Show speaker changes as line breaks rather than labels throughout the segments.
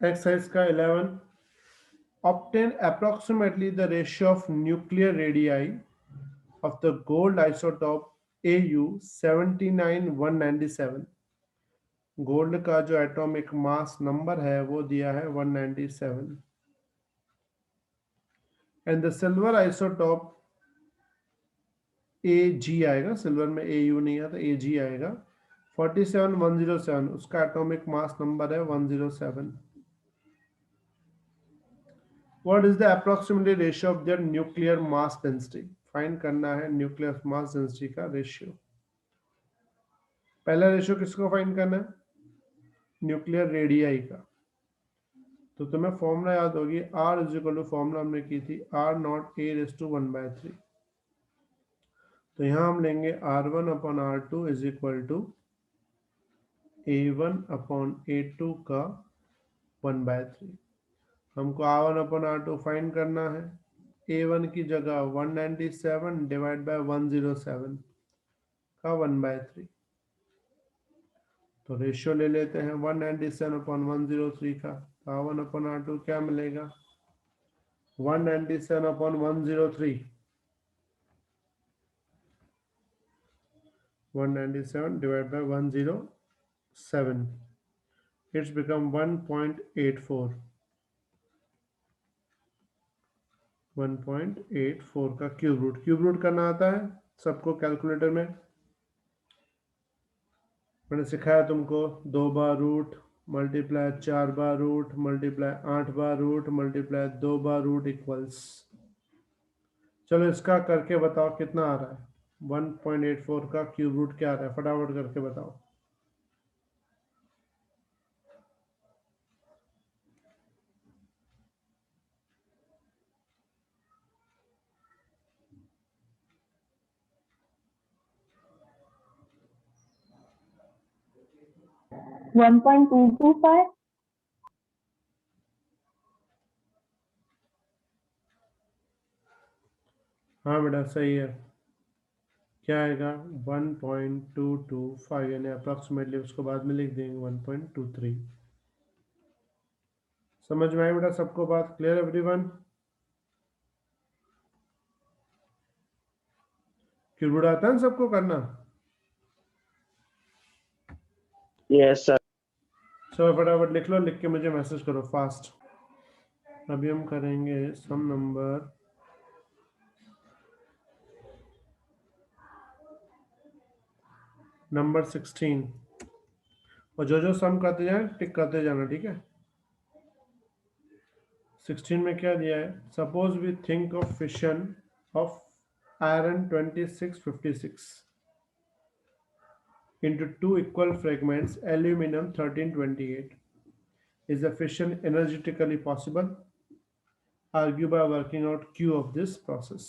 Exercise का 11, obtain approximately the ratio of nuclear radii of the gold isotope Au 79197। Gold का जो atomic mass number है वो दिया है 197, and the silver isotope Ag आएगा, सिल्वर में Au नहीं आता, Ag आएगा 47107, उसका एटॉमिक मास नंबर है 107। What is the approximately ratio of their nuclear mass density? Find करना है न्यूक्लियर मास डेंसिटी का रेशियो। पहला रेशियो किसको फाइंड करना है? न्यूक्लियर रेडियाई का। तो तुम्हें फॉर्मूला याद होगी, R is equal to, formula हमने की थी R naught A raise to 1/3। तो यहाँ हम लेंगे R1 upon R2 is equal to A1 upon A2 का 1/3। हमको R1 अपॉन R2 फाइंड करना है। A1 की जगह 197 डिवाइड बाय 107 का 1/3। तो रेशियो ले लेते हैं 197 अपॉन 103 का। R1 अपॉन R2 क्या मिलेगा? 197 upon 103, 197 divided by 107, it's become 1.84, 1.84 का क्यूब रूट। क्यूब रूट करना आता है सबको कैलकुलेटर में? मैंने सिखाया तुमको 2 बार रूट मल्टीप्लाई 4 बार रूट मल्टीप्लाई 8 बार रूट मल्टीप्लाई 2 बार रूट इक्वल्स। चलो इसका करके बताओ कितना आ रहा है। 1.84 का क्यूब रूट क्या आ रहा है, फटाफट करके बताओ।
1.225।
हाँ बेटा सही है। क्या आएगा? 1.225, यानी अप्रॉक्सीमेटली उसको बाद में लिख देंगे 1.23। समझ में आई बेटा सबको बात? Clear everyone? क्यूब रूट आता है सबको करना?
Yes sir.
चलो फटाफट लिख लो, लिख के मुझे मैसेज करो फास्ट। अभी हम करेंगे सम नंबर 16, और जो सम करते जाए टिक करते जाना, ठीक है? 16 में क्या दिया है? Suppose we think of fission of iron 2656 into two equal fragments aluminum 1328. Is the fission energetically possible? Argue by working out Q of this process.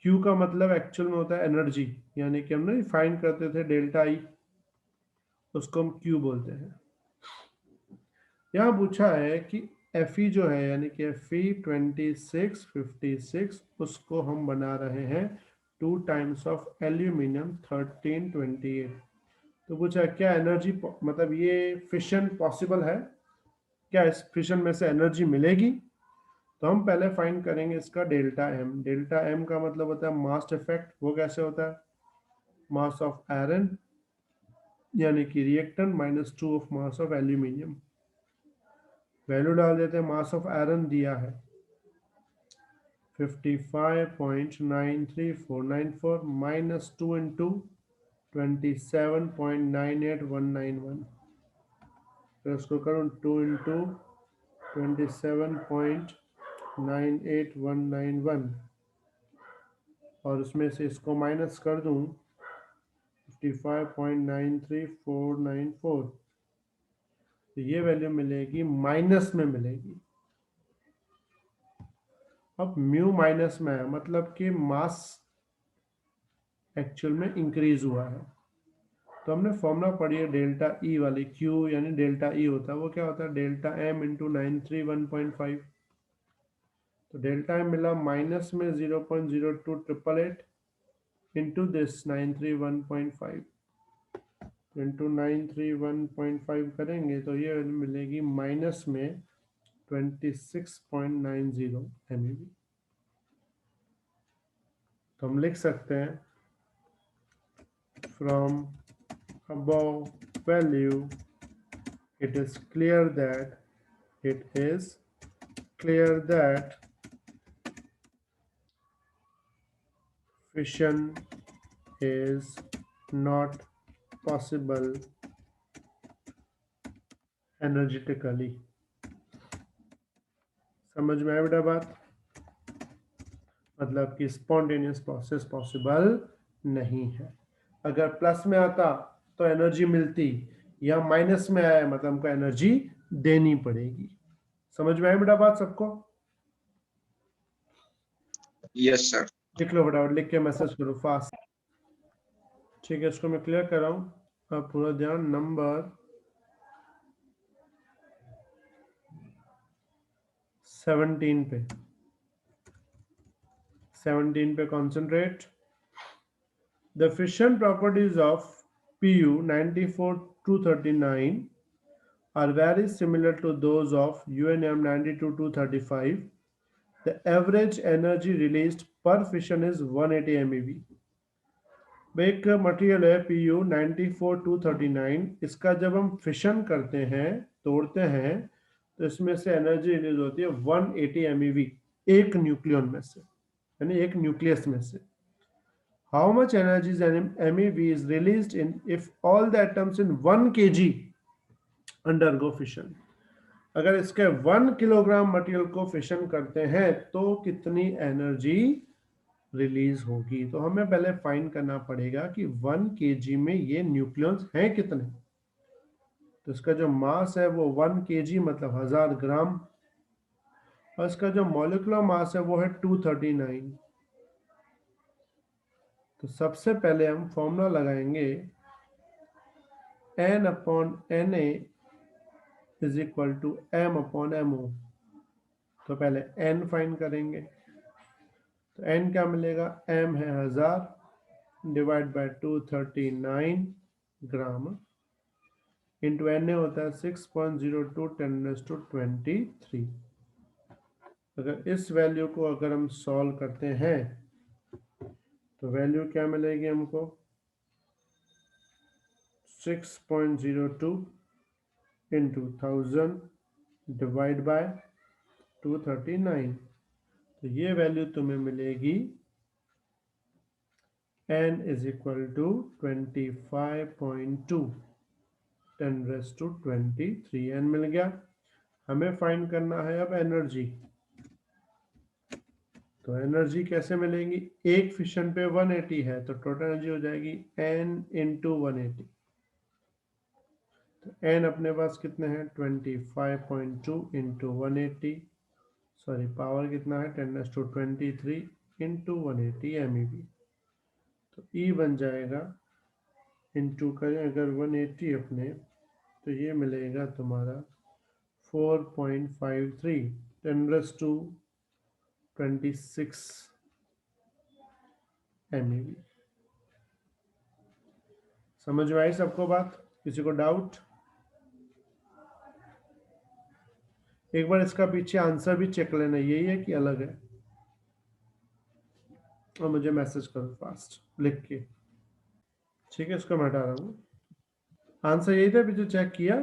Q का मतलब एक्चुअल में होता है एनर्जी, यानी कि हमने फाइंड करते थे डेल्टा ई, उसको हम Q बोलते हैं। यहाँ पूछा है कि Fe जो है, यानी कि Fe 2656, उसको हम बना रहे हैं 2 टाइम्स ऑफ एल्यूमिनियम 1328। तो पूछा क्या एनर्जी, मतलब ये फिशन पॉसिबल है क्या, इस फिशन में से एनर्जी मिलेगी? तो हम पहले फाइंड करेंगे इसका डेल्टा एम। डेल्टा एम का मतलब होता है मास इफेक्ट। वो कैसे होता है? मास ऑफ आयरन यानी कि reactant minus 2 of mass of aluminium. Value डाल देते हैं। मास ऑफ आयरन दिया है 55.93494 माइनस 2 इंटू 27.98191। तो इसको करूँ 2 इंटू 27.98191, और उसमें से इसको माइनस कर दूं 55.93494, तो ये वैल्यू मिलेगी माइनस में मिलेगी। अब म्यू माइनस में है, मतलब कि मास एक्चुअल में इंक्रीज हुआ है। तो हमने फॉर्मूला पढ़ी है डेल्टा ई वाली, क्यू यानी डेल्टा ई होता है, वो क्या होता है? Delta M into 931.5। तो डेल्टा एम मिला माइनस में 0.02888 इंटू दिस 931.5। इंटू 931.5 करेंगे तो ये वैल्यू मिलेगी माइनस में 26.90 MeV। तो हम लिख सकते हैं from above value it is clear that fission is not possible energetically। समझ में आया बेटा बात? मतलब कि स्पॉन्टेनियस प्रोसेस पॉसिबल नहीं है। अगर प्लस में आता तो एनर्जी मिलती, या माइनस में आया मतलब हमको एनर्जी देनी पड़ेगी। समझ में आया बेटा बात सबको?
Yes sir.
लिख लो फटाफट, लिख के मैसेज करो फास्ट। ठीक है, इसको मैं क्लियर कर रहा हूं। अब पूरा ध्यान नंबर 17 पे concentrate. The fission properties of Pu 94-239 are very similar to those of UNM 92-235. The average energy released per fission is 180 MeV। एक मटेरियल है Pu 94-239, इसका जब हम फिशन करते हैं, तोड़ते हैं, तो इसमें से एनर्जी रिलीज होती है 180 MeV एक न्यूक्लियन में से, यानी एक न्यूक्लियस में से। How much energy is MeV is released if all the atoms in 1 kg undergo fission? अगर इसके 1 किलोग्राम मटेरियल को फिशन करते हैं तो कितनी एनर्जी रिलीज होगी? तो हमें पहले फाइंड करना पड़ेगा कि 1 kg में ये न्यूक्लियॉन्स हैं कितने। तो इसका जो मास है वो 1 kg मतलब 1000 ग्राम, और इसका जो मॉलिक्यूलर मास है वो है 239। तो सबसे पहले हम फॉर्मूला लगाएंगे N/Na is equal to M/mo। तो पहले N फाइंड करेंगे, तो N क्या मिलेगा? M है 1000 divide by 239 gram, into Na होता है 6.02 10⁻23। अगर इस वैल्यू को अगर हम सॉल्व करते हैं तो वैल्यू क्या मिलेगी हमको? 6.02 इंटू 1000 डिवाइड बाय 239। तो ये वैल्यू तुम्हें मिलेगी N is equal to 25.2 10⁻23। N मिल गया। हमें फाइंड करना है अब एनर्जी। तो एनर्जी कैसे मिलेगी? एक फिशन पे 180 है तो टोटल एनर्जी हो जाएगी N इंटू 180। तो N अपने पास कितने हैं? 25.2 इंटू 180, सॉरी पावर कितना है? 10⁻23 इंटू 180 MeV। तो E बन जाएगा, इंटू करें अगर 180 अपने, तो ये मिलेगा तुम्हारा 4.53 10⁻26 MeV। समझ में आई सबको बात? किसी को डाउट? एक बार इसका पीछे आंसर भी चेक लेना, यही है कि अलग है, और मुझे मैसेज करो फास्ट लिख के। ठीक है, इसको मैं हटा रहा हूँ। आंसर यही था, पीछे चेक किया?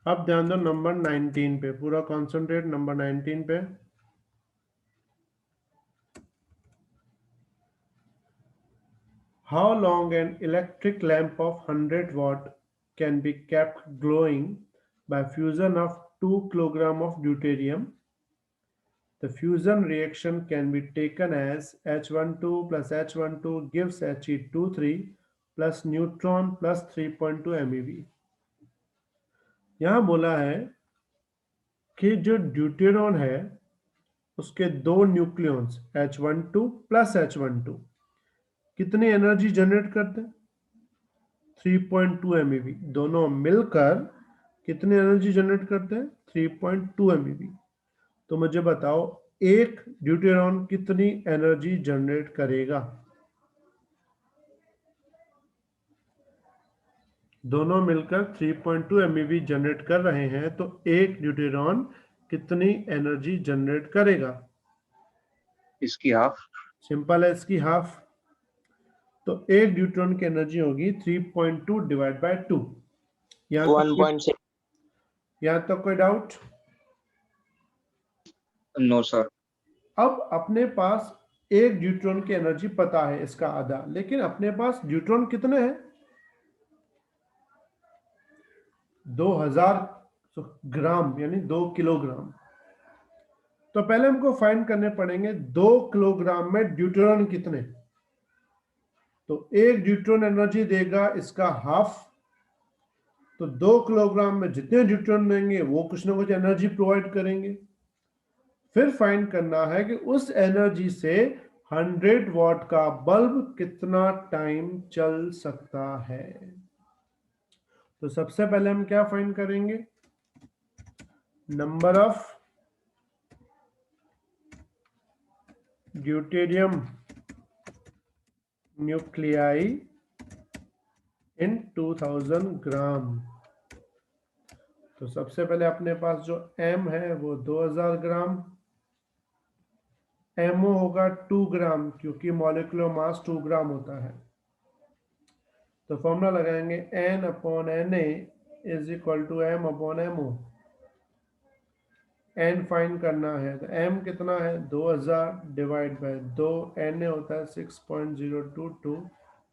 अब ध्यान दो नंबर 19 पे, पूरा कॉन्सेंट्रेट नंबर 19 पे। How long an electric lamp of 100 watt can be kept glowing by fusion of 2 kg of deuterium? The fusion reaction can be taken as H12 plus H12 gives He23 plus neutron plus 3.2 MeV। यहाँ बोला है कि जो deuteron है उसके दो nucleons H12 plus H12 कितनी energy generate करते हैं? 3.2 MeV। दोनों मिलकर कितनी एनर्जी जनरेट करते हैं? 3.2 MeV। तो मुझे बताओ एक ड्यूटेरॉन कितनी एनर्जी जनरेट करेगा? दोनों मिलकर 3.2 MeV जनरेट कर रहे हैं, तो एक ड्यूटेरॉन कितनी एनर्जी जनरेट करेगा?
इसकी हाफ।
सिंपल है, इसकी हाफ। तो एक ड्यूटेरॉन की एनर्जी होगी 3.2 डिवाइड बाय 2। यहाँ
1.6।
तक कोई डाउट?
No sir.
अब अपने पास एक ड्यूट्रॉन की एनर्जी पता है, इसका आधा, लेकिन अपने पास ड्यूट्रॉन कितने हैं? 2000 ग्राम, यानी 2 किलोग्राम। तो पहले हमको फाइंड करने पड़ेंगे 2 किलोग्राम में ड्यूट्रॉन कितने। तो एक ड्यूट्रॉन एनर्जी देगा इसका हाफ, तो 2 किलोग्राम में जितने ड्यूट्रॉन देंगे वो कुछ ना कुछ एनर्जी प्रोवाइड करेंगे। फिर फाइंड करना है कि उस एनर्जी से 100 वॉट का बल्ब कितना टाइम चल सकता है। तो सबसे पहले हम क्या फाइंड करेंगे? नंबर ऑफ ड्यूटेरियम न्यूक्लियाई इन 2000 ग्राम। तो सबसे पहले अपने पास जो M है वो 2000 ग्राम, MO होगा 2 ग्राम, क्योंकि मॉलिक्यूलर मास 2 ग्राम होता है। तो फॉर्मूला लगाएंगे N/Na is equal to M upon MO। N find करना है, तो M कितना है? 2000 डिवाइड बाय 2, Na होता है 6.022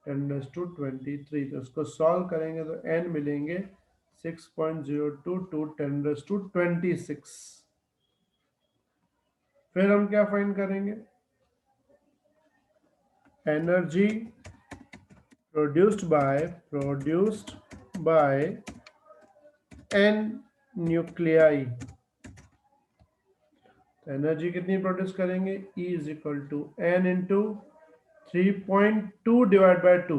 10⁻23। तो इसको सॉल्व करेंगे तो N मिलेंगे 6.022 10⁻26। फिर हम क्या फाइंड करेंगे? Energy produced by N nuclei. तो एनर्जी कितनी प्रोड्यूस करेंगे? E is equal to N into 3.2 divide by 2,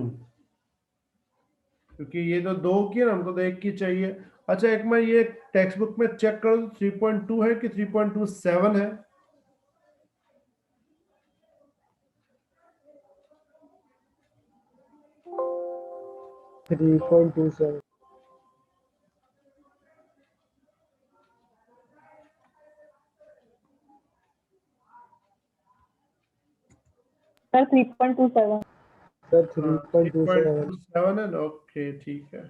क्योंकि ये तो 2 की है ना, हमको तो 1 की चाहिए। अच्छा, एक मैं ये टेक्स्ट बुक में चेक कर दूं 3.2 है कि 3.27 है?
3.27।
सर 3.27।
सर 3.27।
3.27 है ना? ओके, ठीक है,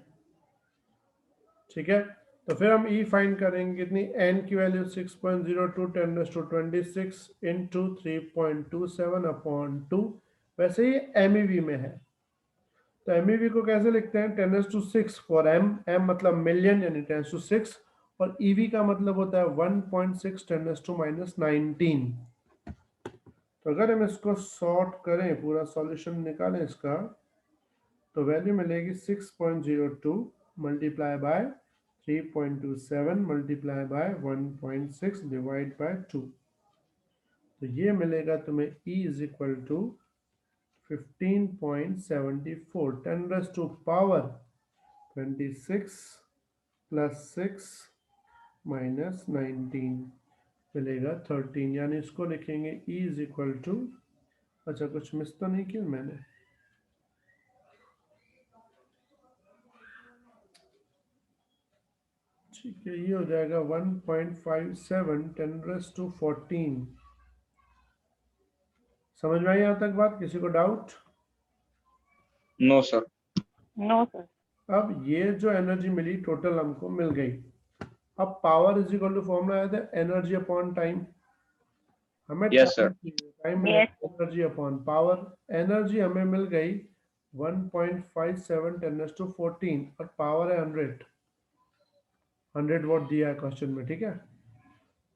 ठीक है। तो फिर हम E फाइंड करेंगे कितनी? N की वैल्यू 6.02 10⁻26 इंटू 3.27 अपॉन 2। वैसे ही MeV में है, तो MeV को कैसे लिखते हैं? 10⁻6 फॉर M मतलब मिलियन, यानी 10⁻6, और EV का मतलब होता है 1.6 10⁻19। तो अगर हम इसको सॉर्ट करें, पूरा सॉल्यूशन निकालें इसका, तो वैल्यू मिलेगी 6.02 multiply by 3.27 multiply by 1.6 divide by 2। तो ये मिलेगा तुम्हें E is equal to 15.74 10⁻26 plus 6 minus 19 मिलेगा 13, यानी इसको लिखेंगे E इज इक्वल टू, अच्छा कुछ मिस तो नहीं किया मैंने? ठीक है, ये हो जाएगा 1.57 10⁻14। समझ में आई यहाँ तक बात? किसी को doubt?
No sir.
No sir.
अब ये जो एनर्जी मिली टोटल हमको मिल गई। अब power is equal to formula आया था एनर्जी अपॉन टाइम। हमें
Yes, sir.
टाइम मिला, एनर्जी अपॉन पावर। एनर्जी हमें मिल गई 1.57 10⁻14 और पावर है 100 वॉट दिया है क्वेश्चन में, ठीक है।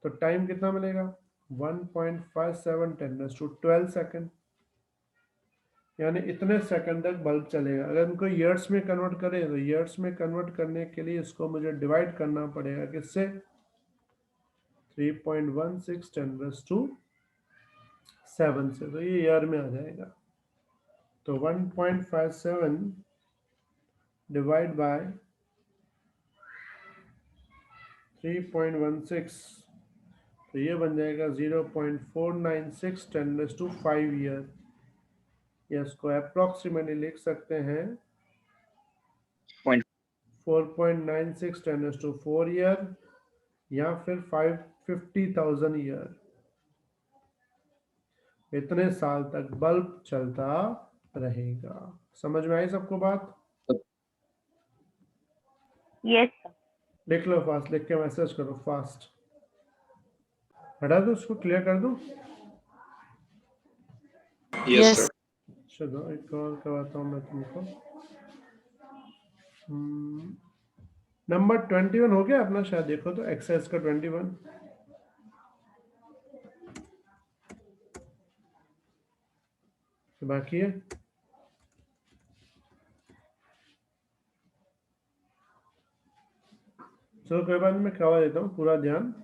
तो टाइम कितना मिलेगा? 1.57 10⁻12 सेकेंड, यानी इतने सेकंड तक बल्ब चलेगा। अगर इनको ईयर्स में कन्वर्ट करें, तो ईयर्स में कन्वर्ट करने के लिए इसको मुझे डिवाइड करना पड़ेगा किससे? 3.16 10⁻7 से, तो ये ईयर में आ जाएगा। तो 1.57 डिवाइड बाय 3.16, तो ये बन जाएगा 0.496 10⁵ ईयर, या इसको अप्रोक्सीमेटली लिख सकते हैं 4.96 10⁴ ईयर, या फिर 550,000 ईयर। इतने साल तक बल्ब चलता रहेगा। समझ में आई सबको बात?
Yes, sir.
लिख लो फास्ट, लिख के मैसेज करो फास्ट। हटा दो उसको, क्लियर कर दो।
Yes, sir.
चलो एक और करवाता हूँ मैं तुमको। नंबर 21 हो गया अपना शायद, देखो तो एक्सरसाइज का 21 बाकी है। चलो कोई बात नहीं, मैं करवा देता हूँ, पूरा ध्यान।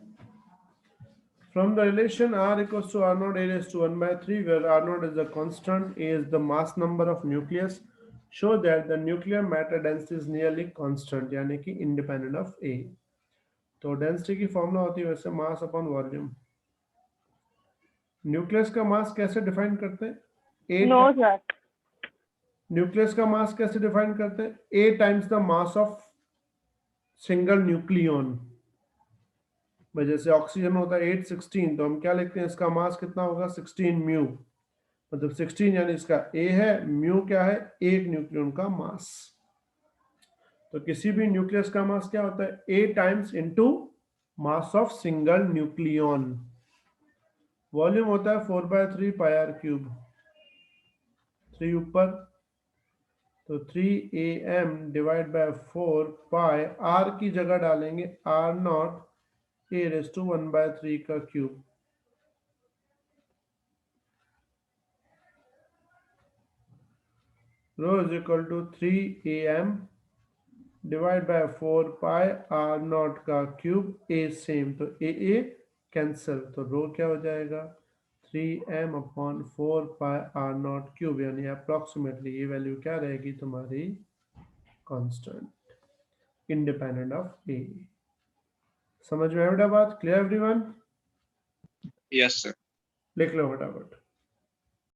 From the relation R equals to R naught A raised to 1/3, where R naught is the constant, A is the mass number of nucleus, show that the nuclear matter density is nearly constant, यानी कि independent of A। तो density की formula होती है वैसे mass upon volume. Nucleus का मास कैसे define करते हैं?
No, sir.
न्यूक्लियस का मास कैसे डिफाइन करते हैं? A times the mass of single nucleon. जैसे ऑक्सीजन होता है 816, तो हम क्या लिखते हैं, इसका मास कितना होगा 16 म्यू, मतलब 16 यानी इसका A है, म्यू क्या है, एक न्यूक्लियन का मास। तो किसी भी न्यूक्लियस का मास क्या होता है, A times into mass of single nucleon. Volume होता है 4/3 पाई आर क्यूब, 3 ऊपर, तो 3 डिवाइड बाय 4 पाई, आर की जगह डालेंगे R naught A raised to 1/3 का cube. Rho is equal to 3 divide by 4 pi R not का क्यूब, A सेम, तो A कैंसिल, तो रो क्या हो जाएगा 3m upon 4 pi R not cube, यानी अप्रोक्सीमेटली ये वैल्यू क्या रहेगी तुम्हारी, कांस्टेंट, इंडिपेंडेंट ऑफ A। समझ में आया बेटा बात? Clear everyone?
Yes, sir.
लिख लो फटाफट।